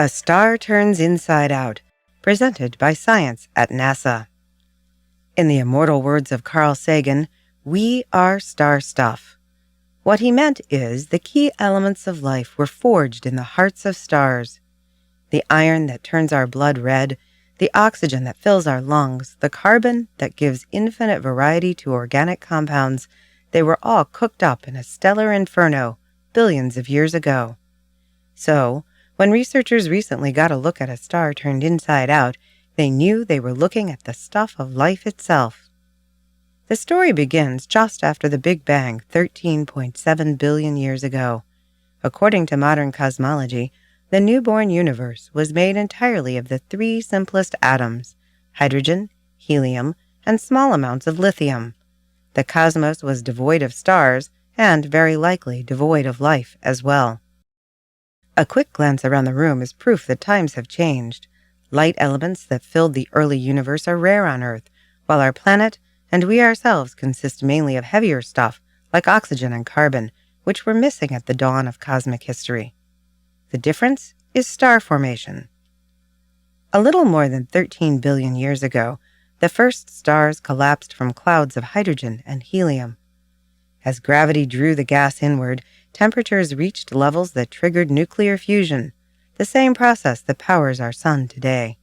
A Star Turns Inside Out, presented by Science at NASA. In the immortal words of Carl Sagan, we are star stuff. What he meant is the key elements of life were forged in the hearts of stars. The iron that turns our blood red, the oxygen that fills our lungs, the carbon that gives infinite variety to organic compounds, they were all cooked up in a stellar inferno billions of years ago. So, when researchers recently got a look at a star turned inside out, they knew they were looking at the stuff of life itself. The story begins just after the Big Bang 13.7 billion years ago. According to modern cosmology, the newborn universe was made entirely of the three simplest atoms: hydrogen, helium, and small amounts of lithium. The cosmos was devoid of stars, and very likely devoid of life as well. A quick glance around the room is proof that times have changed. Light elements that filled the early universe are rare on Earth, while our planet and we ourselves consist mainly of heavier stuff like oxygen and carbon, which were missing at the dawn of cosmic history. The difference is star formation. A little more than 13 billion years ago, the first stars collapsed from clouds of hydrogen and helium. As gravity drew the gas inward, temperatures reached levels that triggered nuclear fusion, the same process that powers our sun today.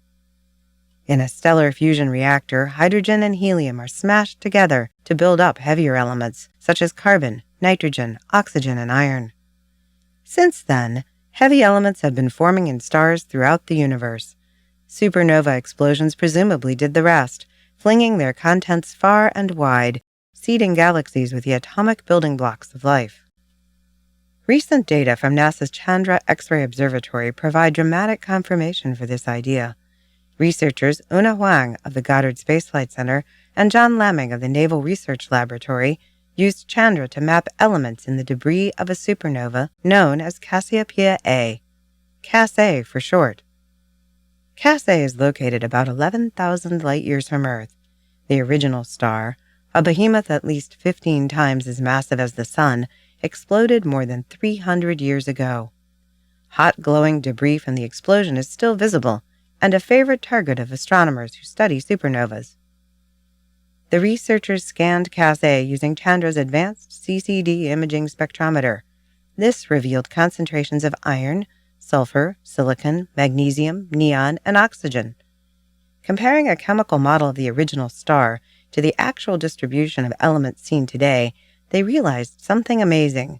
In a stellar fusion reactor, hydrogen and helium are smashed together to build up heavier elements, such as carbon, nitrogen, oxygen, and iron. Since then, heavy elements have been forming in stars throughout the universe. Supernova explosions presumably did the rest, flinging their contents far and wide, seeding galaxies with the atomic building blocks of life. Recent data from NASA's Chandra X-ray Observatory provide dramatic confirmation for this idea. Researchers Una Huang of the Goddard Space Flight Center and John Lamming of the Naval Research Laboratory used Chandra to map elements in the debris of a supernova known as Cassiopeia A, Cas-A for short. Cas-A is located about 11,000 light-years from Earth. The original star, a behemoth at least 15 times as massive as the Sun, exploded more than 300 years ago. Hot glowing debris from the explosion is still visible, and a favorite target of astronomers who study supernovas. The researchers scanned Cas-A using Chandra's advanced CCD imaging spectrometer. This revealed concentrations of iron, sulfur, silicon, magnesium, neon, and oxygen. Comparing a chemical model of the original star to the actual distribution of elements seen today, they realized something amazing.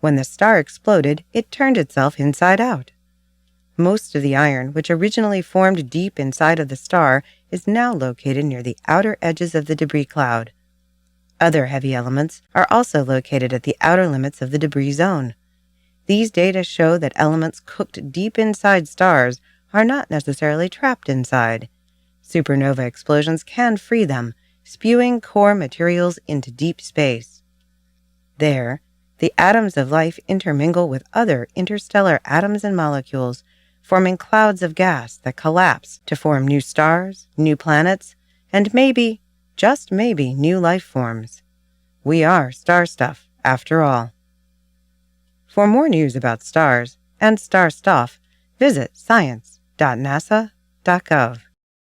When the star exploded, it turned itself inside out. Most of the iron, which originally formed deep inside of the star, is now located near the outer edges of the debris cloud. Other heavy elements are also located at the outer limits of the debris zone. These data show that elements cooked deep inside stars are not necessarily trapped inside. Supernova explosions can free them, spewing core materials into deep space. There, the atoms of life intermingle with other interstellar atoms and molecules, forming clouds of gas that collapse to form new stars, new planets, and maybe, just maybe, new life forms. We are star stuff, after all. For more news about stars and star stuff, visit science.nasa.gov.